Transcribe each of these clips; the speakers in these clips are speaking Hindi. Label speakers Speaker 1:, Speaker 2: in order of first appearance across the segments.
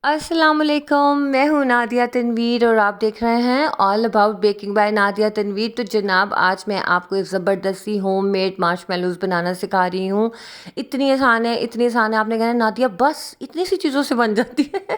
Speaker 1: अस्सलामुअलैकुम, मैं हूँ नादिया तनवीर और आप देख रहे हैं all about baking by Nadia Tanveer. तो जनाब, आज मैं आपको एक ज़बरदस्ती होममेड मार्शमेलोज़ बनाना सिखा रही हूँ। इतनी आसान है, आपने कहना नादिया बस इतनी सी चीज़ों से बन जाती है।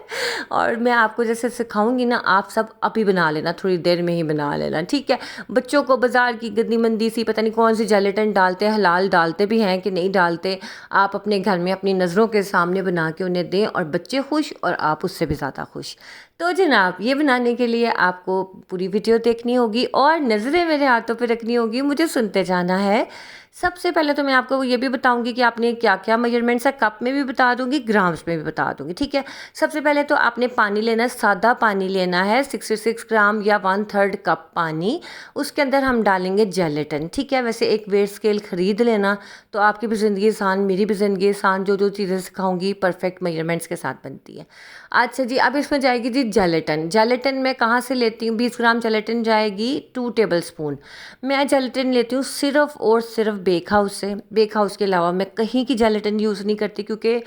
Speaker 1: और मैं आपको जैसे सिखाऊंगी ना, आप सब अभी बना लेना, थोड़ी देर में ही बना लेना, ठीक है। बच्चों को बाज़ार की गंदी मंदी सी पता नहीं कौन सी जेलेटिन डालते हैं, हलाल डालते भी हैं कि नहीं डालते, आप अपने घर में अपनी नज़रों के सामने बना के उन्हें दें और बच्चे खुश और आप उससे भी ज़्यादा खुश। तो जनाब, ये बनाने के लिए आपको पूरी वीडियो देखनी होगी और नज़रें मेरे हाथों पे रखनी होगी, मुझे सुनते जाना है। सबसे पहले तो मैं आपको ये भी बताऊंगी कि आपने क्या क्या मेजरमेंट्स है, कप में भी बता दूंगी, ग्राम्स में भी बता दूंगी, ठीक है। सबसे पहले तो आपने पानी लेना है, सादा पानी लेना है, 66 ग्राम या 1/3 कप पानी। उसके अंदर हम डालेंगे जेलेटिन, ठीक है। वैसे एक वेट स्केल ख़रीद लेना, तो आपकी भी ज़िंदगी आसान, मेरी भी ज़िंदगी आसान। जो जो चीज़ें सिखाऊंगी परफेक्ट मेजरमेंट्स के साथ बनती है। अच्छा जी, अब इसमें जाएगी जी जेलेटिन। जेलेटिन मैं कहाँ से लेती हूँ? 20 ग्राम जेलेटिन जाएगी, 2 टेबल स्पून। मैं जेलेटिन लेती हूँ सिर्फ और सिर्फ बेक हाउस से। बेक हाउस के अलावा मैं कहीं की जेलेटिन यूज़ नहीं करती, क्योंकि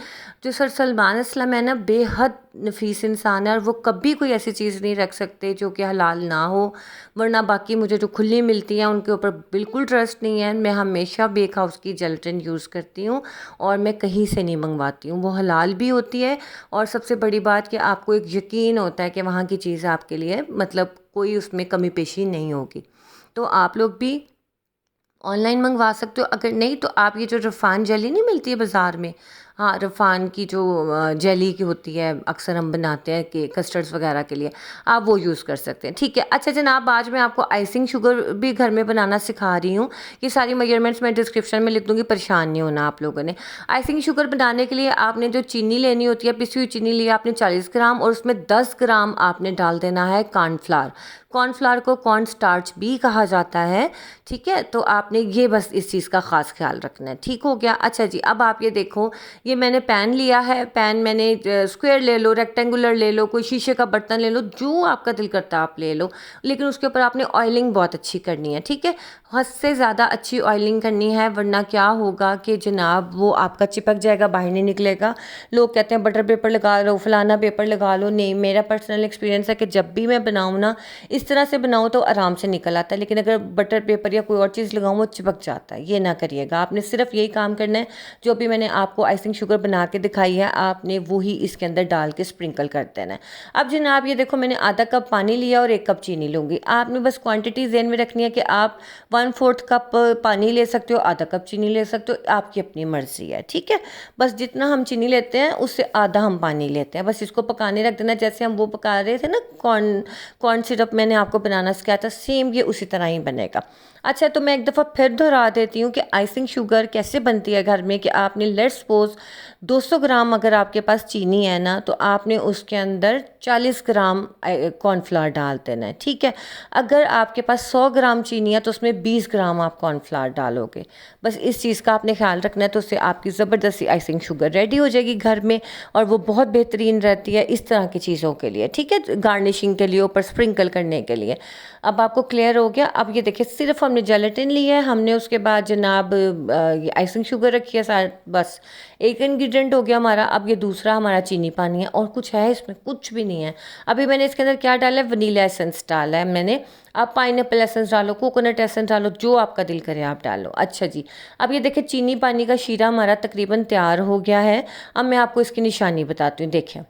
Speaker 1: जो सर सलमान असलम है ना, बेहद नफीस इंसान है और वो कभी कोई ऐसी चीज़ नहीं रख सकते जो कि हलाल ना हो। वरना बाकी मुझे जो खुली मिलती हैं उनके ऊपर बिल्कुल ट्रस्ट नहीं है। मैं हमेशा बेक हाउस की जेलेटिन यूज़ करती हूँ और मैं कहीं से नहीं मंगवाती हूँ। वो हलाल भी होती है और सबसे बड़ी बात कि आपको एक यकीन होता है कि वहाँ की चीज़ आपके लिए मतलब कोई उसमें कमी पेशी नहीं होगी। तो आप लोग भी ऑनलाइन मंगवा सकते हो। अगर नहीं तो आप ये जो रफ़ान जेली नहीं मिलती है बाज़ार में, हाँ, रफ़ान की जो जेली की होती है, अक्सर हम बनाते हैं कि कस्टर्ड्स वगैरह के लिए, आप वो यूज़ कर सकते हैं, ठीक है। अच्छा जनाब, आज मैं आपको आइसिंग शुगर भी घर में बनाना सिखा रही हूँ। ये सारी मेजरमेंट्स मैं डिस्क्रिप्शन में लिख दूँगी, परेशान नहीं होना आप लोगों ने। आइसिंग शुगर बनाने के लिए आपने जो चीनी लेनी होती है, पिसी हुई चीनी ली आपने 40 ग्राम, और उसमें 10 ग्राम आपने डाल देना है कॉर्नफ्लावर। कॉर्नफ्लावर को कॉर्न स्टार्च भी कहा जाता है, ठीक है। तो आपने ये बस इस चीज़ का ख़ास ख्याल रखना है, ठीक हो गया। अच्छा जी, अब आप ये देखो, ये मैंने पैन लिया है। पैन मैंने स्क्वायर ले लो, रेक्टेंगुलर ले लो, कोई शीशे का बर्तन ले लो, जो आपका दिल करता है आप ले लो, लेकिन उसके ऊपर आपने ऑयलिंग बहुत अच्छी करनी है, ठीक है। हद से ज़्यादा अच्छी ऑयलिंग करनी है, वरना क्या होगा कि जनाब वो आपका चिपक जाएगा, बाहर नहीं निकलेगा। लोग कहते हैं बटर पेपर लगा लो, फलाना पेपर लगा लो। नहीं, मेरा पर्सनल एक्सपीरियंस है कि जब भी मैं बनाऊँ ना, इस तरह से बनाऊँ तो आराम से निकल आता है, लेकिन अगर बटर पेपर या कोई और चीज़ लगाऊँ वो चिपक जाता है। ये ना करिएगा, आपने सिर्फ यही काम करना है। जो भी मैंने आपको आइसिंग शुगर बना के दिखाई है, आपने वही इसके अंदर डाल के स्प्रिंकल कर देना है। अब जनाब ये देखो, मैंने आधा कप पानी लिया और 1 कप चीनी लूँगी। आपने बस क्वांटिटी ज़हन में रखनी है कि आप 1/4 कप पानी ले सकते हो, आधा कप चीनी ले सकते हो, आपकी अपनी मर्ज़ी है, ठीक है। बस जितना हम चीनी लेते हैं उससे आधा हम पानी लेते हैं। बस इसको पकाने रख देना, जैसे हम वो पका रहे थे ना, कॉर्न सिरप मैंने आपको बनाना सिखाया था, सेम ये उसी तरह ही बनेगा। अच्छा, तो मैं एक दफ़ा फिर दोहरा देती हूँ कि आइसिंग शुगर कैसे बनती है घर में। कि आपने लेट्स सपोज 200 ग्राम अगर आपके पास चीनी है ना, तो आपने उसके अंदर 40 ग्राम कॉर्नफ्लावर डाल देना है, ठीक है। अगर आपके पास 100 ग्राम चीनी है तो उसमें 20 ग्राम आप कॉर्नफ्लावर डालोगे। बस इस चीज़ का आपने ख्याल रखना है, तो उससे आपकी ज़बरदस्ती आइसिंग शुगर रेडी हो जाएगी घर में, और वो बहुत बेहतरीन रहती है इस तरह की चीज़ों के लिए, ठीक है, गार्निशिंग के लिए, ऊपर स्प्रिंकल करने के लिए। अब आपको क्लियर हो गया। अब ये देखिए, सिर्फ हमने जेलेटिन ली है, हमने उसके बाद जनाब ये आइसिंग शुगर रखी है साथ, बस एक इंग्रेडिएंट हो गया हमारा। अब ये दूसरा हमारा चीनी पानी है, और कुछ है इसमें? कुछ भी नहीं है। अभी मैंने इसके अंदर क्या डाला है? वनीला एसेंस डाला है मैंने। आप पाइनएप्पल एसेंस डालो, कोकोनट एसेंस डालो, जो आपका दिल करे आप डालो। अच्छा जी, अब ये देखिए, चीनी पानी का शीरा हमारा तकरीबन तैयार हो गया है। अब मैं आपको इसकी निशानी बताती हूँ। देखिए,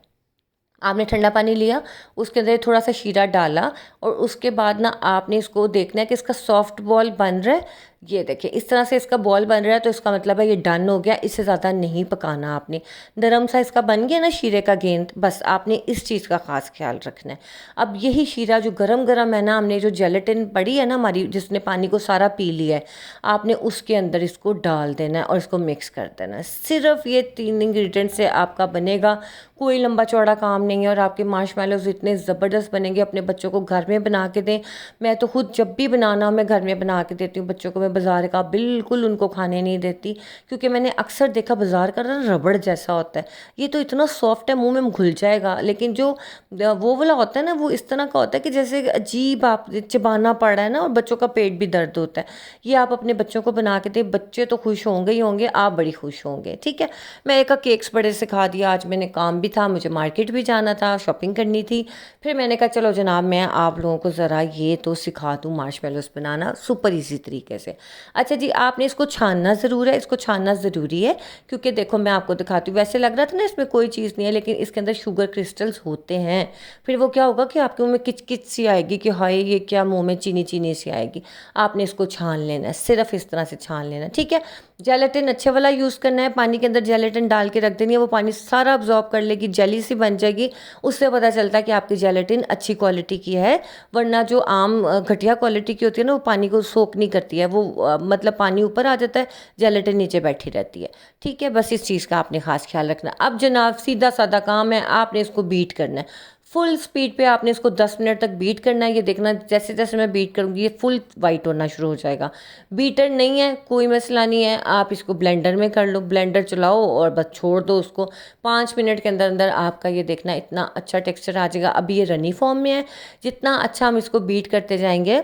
Speaker 1: आपने ठंडा पानी लिया, उसके अंदर थोड़ा सा शीरा डाला, और उसके बाद ना आपने इसको देखना है कि इसका सॉफ्ट बॉल बन रहा है। ये देखिए, इस तरह से इसका बॉल बन रहा है, तो इसका मतलब है ये डन हो गया। इससे ज़्यादा नहीं पकाना आपने। नरम सा इसका बन गया ना शीरे का गेंद, बस आपने इस चीज़ का ख़ास ख्याल रखना है। अब यही शीरा जो गरम गरम है ना, हमने जो जेलेटिन पड़ी है ना हमारी, जिसने पानी को सारा पी लिया है, आपने उसके अंदर इसको डाल देना है और इसको मिक्स कर देना है। सिर्फ ये 3 इंग्रेडिएंट से आपका बनेगा, कोई लंबा चौड़ा काम नहीं है, और आपके मार्शमेलोज़ इतने ज़बरदस्त बनेंगे। अपने बच्चों को घर में बना के दें। मैं तो खुद जब भी बनाना मैं घर में बना के देती हूँ बच्चों को। मैं बाज़ार का बिल्कुल उनको खाने नहीं देती, क्योंकि मैंने अक्सर देखा बाज़ार का ना रबड़ जैसा होता है, ये तो इतना सॉफ्ट है मुंह में घुल जाएगा, लेकिन जो वो वाला होता है ना वो इस तरह का होता है कि जैसे अजीब आप चिबाना पड़ रहा है ना, और बच्चों का पेट भी दर्द होता है। ये आप अपने बच्चों को बना के दें, बच्चे तो खुश होंगे ही होंगे, आप बड़ी खुश होंगे। ठीक है, मैं एक केक्स बड़े सिखा दिया। आज मैंने काम भी था, मुझे मार्केट भी जाना था, शॉपिंग करनी थी। फिर मैंने कहा चलो जनाब मैं आप लोगों को ज़रा ये तो सिखा दूँ मार्शमेलोस बनाना सुपर इजी तरीके से। अच्छा जी, आपने इसको छानना ज़रूर है, इसको छानना ज़रूरी है, क्योंकि देखो मैं आपको दिखाती हूँ, वैसे लग रहा था ना इसमें कोई चीज़ नहीं है, लेकिन इसके अंदर शुगर क्रिस्टल्स होते हैं। फिर वो क्या होगा कि आपके मुंह में किच किच सी आएगी कि हाय ये क्या, मुंह में चीनी चीनी सी आएगी। आपने इसको छान लेना है, सिर्फ इस तरह से छान लेना है। ठीक है, जेलेटिन अच्छे वाला यूज़ करना है, पानी के अंदर जेलेटिन डाल के रख देनी है, वो पानी सारा अब्जॉर्ब कर लेगी, जेली सी बन जाएगी। उससे पता चलता है कि आपकी जेलेटिन अच्छी क्वालिटी की है, वरना जो आम घटिया क्वालिटी की होती है ना वो पानी को सोक नहीं करती है, वो मतलब पानी ऊपर आ जाता है, जेलेटिन नीचे बैठी रहती है। ठीक है, बस इस चीज़ का आपने खास ख्याल रखना। अब जनाब सीधा साधा काम है, आपने इसको बीट करना है फुल स्पीड पे, आपने इसको 10 मिनट तक बीट करना है। ये देखना जैसे जैसे मैं बीट करूँगी ये फुल वाइट होना शुरू हो जाएगा। बीटर नहीं है कोई मसला नहीं है, आप इसको ब्लेंडर में कर लो, ब्लेंडर चलाओ और बस छोड़ दो उसको। 5 मिनट के अंदर अंदर आपका ये देखना इतना अच्छा टेक्सचर आ जाएगा। अभी ये रनी फॉर्म में है, जितना अच्छा हम इसको बीट करते जाएंगे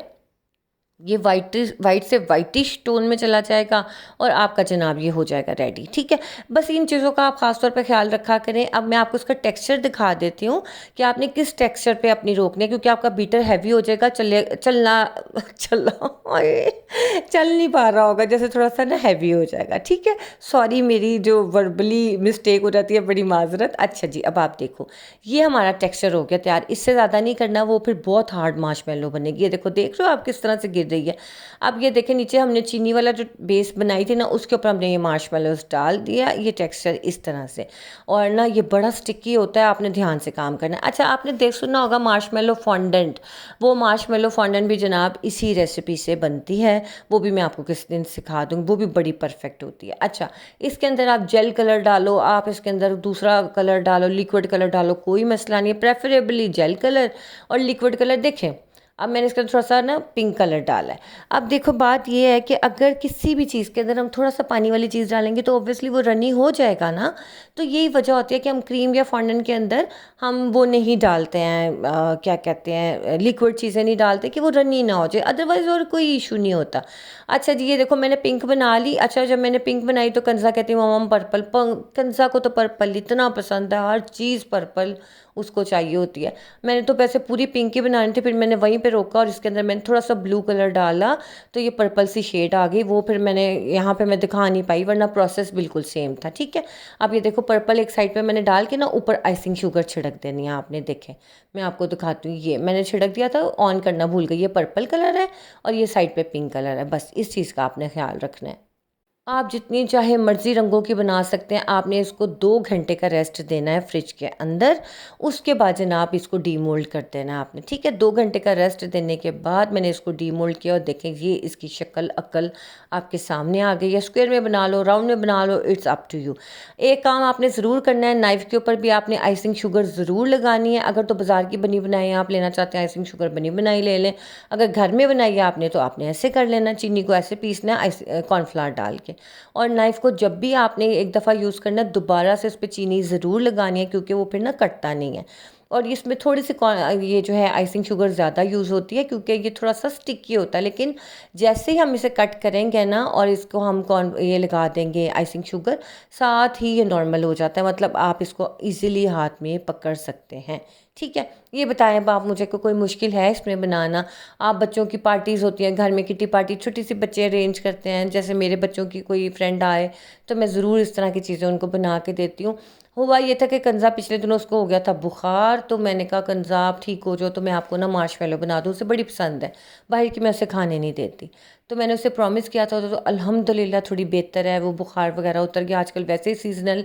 Speaker 1: ये वाइट से वाइटिश टोन में चला जाएगा, और आपका जनाब ये हो जाएगा रेडी। ठीक है, बस इन चीज़ों का आप खास तौर पे ख्याल रखा करें। अब मैं आपको इसका टेक्सचर दिखा देती हूँ कि आपने किस टेक्सचर पे अपनी रोकनी है, क्योंकि आपका बीटर हैवी हो जाएगा, चल नहीं पा रहा होगा, जैसे थोड़ा सा ना हैवी हो जाएगा। ठीक है, सॉरी मेरी जो वर्बली मिस्टेक हो जाती है, बड़ी माजरत। अच्छा जी, अब आप देखो ये हमारा टेक्सचर हो गया तैयार, इससे ज़्यादा नहीं करना, वो फिर बहुत हार्ड मार्शमेलो बनेगी। ये देखो, देख रहे हो आप किस तरह से गिर रही है। अब ये देखें नीचे हमने चीनी वाला जो बेस बनाई थी ना, उसके ऊपर हमने ये मार्शमेलोस डाल दिया, ये टेक्सचर इस तरह से। और ना ये बड़ा स्टिकी होता है, आपने ध्यान से काम करना है। अच्छा, आपने देख सुना होगा मार्शमेलो फॉन्डेंट, वो मार्शमेलो फॉन्डेंट भी जनाब इसी रेसिपी से बनती है, वो भी मैं आपको किस दिन सिखा दूँगी, वो भी बड़ी परफेक्ट होती है। अच्छा, इसके अंदर आप जेल कलर डालो, आप इसके अंदर दूसरा कलर डालो, लिक्विड कलर डालो, कोई मसला नहीं है, प्रेफरेबली जेल कलर और लिक्विड कलर। देखें अब मैंने इसका थोड़ा सा ना पिंक कलर डाला है। अब देखो बात ये है कि अगर किसी भी चीज़ के अंदर हम थोड़ा सा पानी वाली चीज़ डालेंगे तो ऑब्वियसली वो रनी हो जाएगा ना। तो यही वजह होती है कि हम क्रीम या फॉन्डेंट के अंदर हम वो नहीं डालते हैं, क्या कहते हैं, लिक्विड चीज़ें नहीं डालते कि वो रनी ना हो जाए, अदरवाइज़ और कोई इशू नहीं होता। अच्छा जी, ये देखो मैंने पिंक बना ली। अच्छा, जब मैंने पिंक बनाई तो कंजा कहती है मम्मा पर्पल, कंजा को तो पर्पल इतना पसंद है, हर चीज़ पर्पल उसको चाहिए होती है। मैंने तो वैसे पूरी पिंक ही बनानी थी, फिर मैंने वहीं पे रोका और इसके अंदर मैंने थोड़ा सा ब्लू कलर डाला, तो ये पर्पल सी शेड आ गई। वो फिर मैंने यहाँ पे मैं दिखा नहीं पाई, वरना प्रोसेस बिल्कुल सेम था। ठीक है, अब ये देखो पर्पल एक साइड पे मैंने डाल के ना ऊपर आइसिंग शुगर छिड़क देनी है। आपने देखे, मैं आपको दिखाती हूँ, ये मैंने छिड़क दिया था, ऑन करना भूल गई। ये पर्पल कलर है और ये साइड पे पिंक कलर है, बस इस चीज़ का आपने ख्याल रखना है। आप जितनी चाहे मर्ज़ी रंगों की बना सकते हैं। आपने इसको 2 घंटे का रेस्ट देना है फ्रिज के अंदर, उसके बाद जनाब इसको डीमोल्ड कर देना है आपने। ठीक है, 2 घंटे का रेस्ट देने के बाद मैंने इसको डीमोल्ड किया और देखें ये इसकी शक्ल अक्ल आपके सामने आ गई है। स्क्वायर में बना लो, राउंड में बना लो, इट्स अप टू यू। एक काम आपने ज़रूर करना है, नाइफ़ के ऊपर भी आपने आइसिंग शुगर ज़रूर लगानी है। अगर तो बाज़ार की बनी बनाई आप लेना चाहते हैं, आइसिंग शुगर बनी बनाई ले लें। अगर घर में बनाई है आपने तो आपने ऐसे कर लेना, चीनी को ऐसे पीसना है कॉर्नफ्लावर डाल के। और नाइफ़ को जब भी आपने एक दफ़ा यूज़ करना है दोबारा से उस पर चीनी ज़रूर लगानी है, क्योंकि वो फिर ना कटता नहीं है। और इसमें थोड़ी सी ये जो है आइसिंग शुगर ज़्यादा यूज़ होती है, क्योंकि ये थोड़ा सा स्टिकी होता है। लेकिन जैसे ही हम इसे कट करेंगे ना और इसको हम ये लगा देंगे आइसिंग शुगर, साथ ही ये नॉर्मल हो जाता है, मतलब आप इसको ईज़िली हाथ में पकड़ सकते हैं। ठीक है, ये बताएं अब आप मुझे, कोई मुश्किल है इसमें बनाना? आप बच्चों की पार्टीज़ होती हैं घर में, किटी पार्टी, छोटी सी बच्चे अरेंज करते हैं, जैसे मेरे बच्चों की कोई फ्रेंड आए तो मैं ज़रूर इस तरह की चीज़ें उनको बना के देती हूँ। हुआ ये था कि कंज़ा पिछले दिनों उसको हो गया था बुखार, तो मैंने कहा कंज़ा आप ठीक हो जाओ तो मैं आपको ना मार्शमेलो बना दूँ, उसे बड़ी पसंद है, बाहर की मैं उसे खाने नहीं देती। तो मैंने उसे प्रॉमिस किया था, तो अल्हम्दुलिल्लाह थोड़ी बेहतर है, वो बुखार वगैरह उतर गया, आजकल वैसे ही सीजनल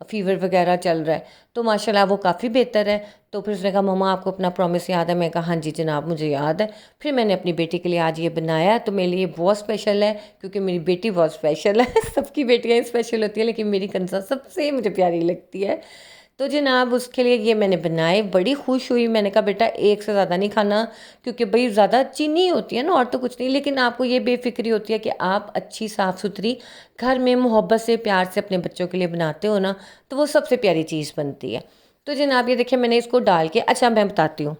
Speaker 1: फीवर वगैरह चल रहा है, तो माशाल्लाह वो काफ़ी बेहतर है। तो फिर उसने कहा मम्मा आपको अपना प्रॉमिस याद है? मैं कहा हाँ जी जनाब मुझे याद है। फिर मैंने अपनी बेटी के लिए आज ये बनाया, तो मेरे लिए बहुत स्पेशल है, क्योंकि मेरी बेटी बहुत स्पेशल है सबकी बेटियाँ स्पेशल होती हैं, लेकिन मेरी कंसा सबसे मुझे प्यारी लगती है। तो जनाब उसके लिए ये मैंने बनाए, बड़ी खुश हुई। मैंने कहा बेटा एक से ज़्यादा नहीं खाना, क्योंकि भाई ज़्यादा चीनी होती है ना, और तो कुछ नहीं, लेकिन आपको ये बेफिक्री होती है कि आप अच्छी साफ़ सुथरी घर में मोहब्बत से प्यार से अपने बच्चों के लिए बनाते हो ना, तो वो सबसे प्यारी चीज़ बनती है। तो जनाब ये देखिए मैंने इसको डाल के, अच्छा मैं बताती हूँ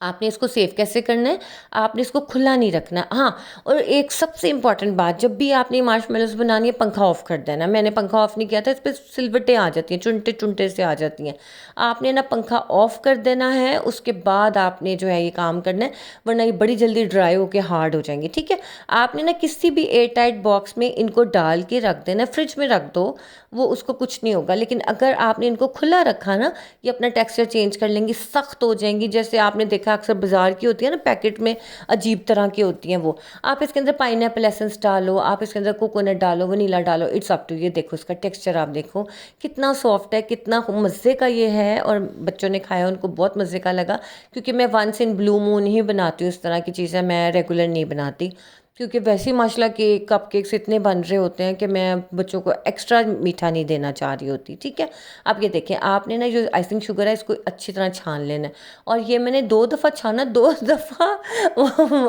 Speaker 1: आपने इसको सेव कैसे करना है। आपने इसको खुला नहीं रखना। हाँ, और एक सबसे इम्पॉर्टेंट बात, जब भी आपने मार्शमेलोज बनानी है पंखा ऑफ कर देना। मैंने पंखा ऑफ नहीं किया था, इस पर सिलवटें आ जाती हैं, चुनटे चुनटे से आ जाती हैं। आपने ना पंखा ऑफ कर देना है, उसके बाद आपने जो है ये काम करना है, वरना ये बड़ी जल्दी ड्राई होकर हार्ड हो जाएंगी। ठीक है, आपने ना किसी भी एयर टाइट बॉक्स में इनको डाल के रख देना, फ्रिज में रख दो, वो उसको कुछ नहीं होगा। लेकिन अगर आपने इनको खुला रखा ना, ये अपना टेक्सचर चेंज कर लेंगी, सख्त हो जाएंगी। जैसे आपने देखा अक्सर बाजार की होती है ना, पैकेट में अजीब तरह की होती हैं वो। आप इसके अंदर पाइनएप्पल एसेंस डालो, आप इसके अंदर कोकोनट डालो, वनीला डालो, इट्स अप टू। ये देखो इसका टेक्सचर आप देखो कितना सॉफ्ट है, कितना मज़े का ये है। और बच्चों ने खाया, उनको बहुत मज़े का लगा, क्योंकि मैं वंस इन ब्लू मून ही बनाती हूँ इस तरह की चीज़ें, मैं रेगुलर नहीं बनाती। क्योंकि वैसे ही माशाल्लाह के कप केक्स इतने बन रहे होते हैं कि मैं बच्चों को एक्स्ट्रा मीठा नहीं देना चाह रही होती। ठीक है, आप ये देखें, आपने ना जो आइसिंग शुगर है इसको अच्छी तरह छान लेना है। और ये मैंने 2 दफ़ा छाना, 2 दफ़ा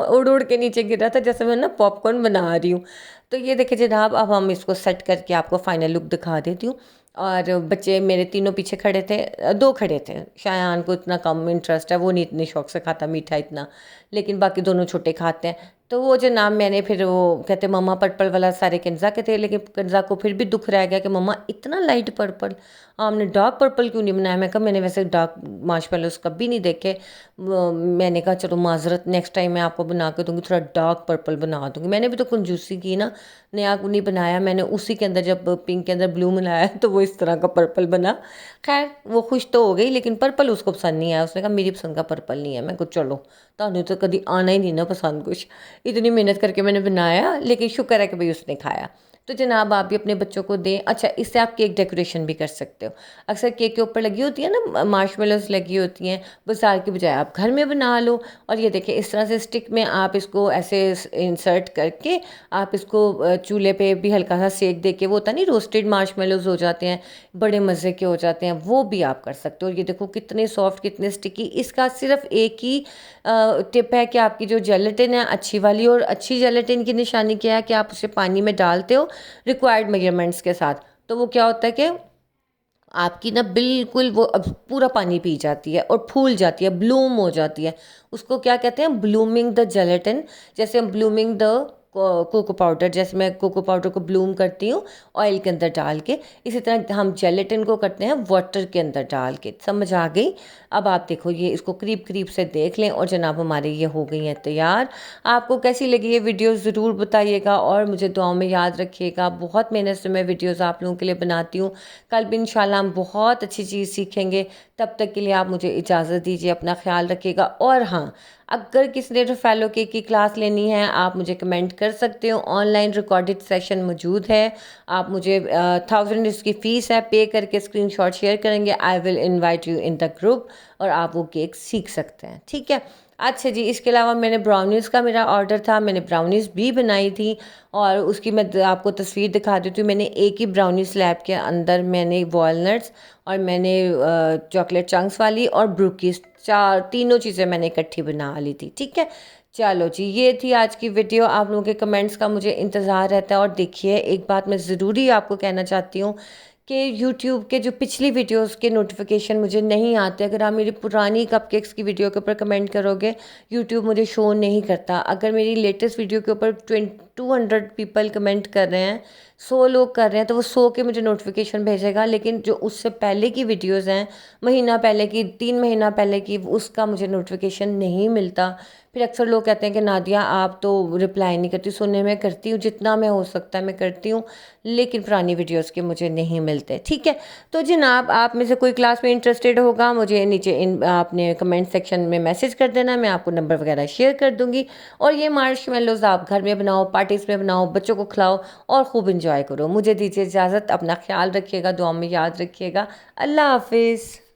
Speaker 1: उड़ उड़ के नीचे गिरा था, जैसे मैं ना पॉपकॉर्न बना रही हूँ। तो ये देखिए जनाब, अब हम इसको सेट करके आपको फाइनल लुक दिखा देती हूँ। और बच्चे मेरे तीनों पीछे खड़े थे, 2 खड़े थे। शायान को इतना कम इंटरेस्ट है, वो नहीं इतने शौक से खाता मीठा इतना, लेकिन बाकी दोनों छोटे खाते हैं। तो वो जो नाम मैंने फिर वो कहते मम्मा पर्पल वाला सारे कंजा के थे, लेकिन कंजा को फिर भी दुख रह गया कि मम्मा इतना लाइट पर्पल, हमने डार्क पर्पल क्यों नहीं बनाया। मैं कहा मैंने वैसे डार्क मार्शमेलोज कभी नहीं देखे। मैंने कहा चलो माजरत, नेक्स्ट टाइम मैं आपको बना के दूंगी, थोड़ा डार्क पर्पल बना दूंगी। मैंने भी तो कंजूसी की ना, नया नहीं बनाया मैंने। उसी के अंदर जब पिंक के अंदर ब्लू मिलाया तो वो इस तरह का पर्पल बना। खैर वो खुश तो हो गई, लेकिन पर्पल उसको पसंद नहीं आया। उसने कहा मेरी पसंद का पर्पल नहीं है। मैं कुछ चलो, तो तो कभी आना ही नहीं ना पसंद कुछ, इतनी मेहनत करके मैंने बनाया, लेकिन शुक्र है कि भाई उसने खाया। तो जनाब आप भी अपने बच्चों को दें। अच्छा, इससे आप केक डेकोरेशन भी कर सकते हो। अक्सर केक के ऊपर लगी होती है ना मार्शमेलोज लगी होती हैं, बाजार की बजाय आप घर में बना लो। और ये देखिए इस तरह से स्टिक में आप इसको ऐसे इंसर्ट करके आप इसको चूल्हे पे भी हल्का सा सेक दे के, वो होता नहीं रोस्टेड मार्शमेलोज हो जाते हैं, बड़े मज़े के हो जाते हैं, वो भी आप कर सकते हो। ये देखो कितने सॉफ्ट, कितने स्टिकी। इसका सिर्फ एक ही टिप है कि आपकी जो जेलेटिन है अच्छी वाली, और अच्छी जेलेटिन की निशानी क्या है कि आप उसे पानी में डालते हो रिक्वायर्ड मेजरमेंट्स के साथ, तो वो क्या होता है कि आपकी ना बिल्कुल वो अब पूरा पानी पी जाती है और फूल जाती है, ब्लूम हो जाती है। उसको क्या कहते हैं, ब्लूमिंग द जेलेटिन। जैसे हम ब्लूमिंग द कोको पाउडर, जैसे मैं कोको पाउडर को ब्लूम करती हूँ ऑयल के अंदर डाल के, इसी तरह हम जेलेटिन को करते हैं वाटर के अंदर डाल के। समझ आ गई। अब आप देखो ये, इसको करीब करीब से देख लें, और जनाब हमारे ये हो गई हैं तैयार। आपको कैसी लगी ये वीडियो ज़रूर बताइएगा, और मुझे दुआओं में याद रखिएगा। बहुत मेहनत से मैं वीडियोज़ आप लोगों के लिए बनाती हूँ। कल भी इंशाल्लाह हम बहुत अच्छी चीज़ सीखेंगे। तब तक के लिए आप मुझे इजाज़त दीजिए, अपना ख्याल रखिएगा। और हाँ, अगर किसी ने फैलो केक की क्लास लेनी है, आप मुझे कमेंट कर सकते हो। ऑनलाइन रिकॉर्डेड सेशन मौजूद है। आप मुझे 1000 इसकी फ़ीस है, पे करके स्क्रीनशॉट शेयर करेंगे, I will invite you in the group, और आप वो केक सीख सकते हैं। ठीक है। अच्छा जी, इसके अलावा मैंने ब्राउनीज़ का मेरा ऑर्डर था, मैंने ब्राउनीज़ भी बनाई थी, और उसकी मैं आपको तस्वीर दिखा देती हूँ। मैंने एक ही ब्राउनी स्लैब के अंदर मैंने वॉलनट्स, और मैंने चॉकलेट चंक्स वाली, और ब्रूकीज, तीनों चीज़ें मैंने इकट्ठी बना ली थी। ठीक है। चलो जी, ये थी आज की वीडियो। आप लोगों के कमेंट्स का मुझे इंतज़ार रहता है। और देखिए एक बात मैं ज़रूरी आपको कहना चाहती हूँ कि YouTube के जो पिछली वीडियोस के नोटिफिकेशन मुझे नहीं आते। अगर आप मेरी पुरानी कपकेक्स की वीडियो के ऊपर कमेंट करोगे, YouTube मुझे शो नहीं करता। अगर मेरी लेटेस्ट वीडियो के ऊपर 200 पीपल कमेंट कर रहे हैं, 100 लोग कर रहे हैं, तो वो 100 के मुझे नोटिफिकेशन भेजेगा। लेकिन जो उससे पहले की वीडियोज़ हैं, महीना पहले की, 3 महीना पहले की, उसका मुझे नोटिफिकेशन नहीं मिलता। फिर अक्सर लोग कहते हैं कि नादिया आप तो रिप्लाई नहीं करती। सुनने में करती हूँ, जितना मैं हो सकता है मैं करती हूँ, लेकिन पुरानी वीडियोस के मुझे नहीं मिलते। ठीक है। तो जनाब आप में से कोई क्लास में इंटरेस्टेड होगा, मुझे नीचे आपने कमेंट सेक्शन में मैसेज कर देना, मैं आपको नंबर वगैरह शेयर कर दूँगी। और ये मार्शमेलोज़ आप घर में बनाओ, पार्टीज़ में बनाओ, बच्चों को खिलाओ और खूब इंजॉय करो। मुझे दीजिए इजाज़त, अपना ख्याल रखिएगा, दुआ में याद रखिएगा। अल्लाह हाफिज़।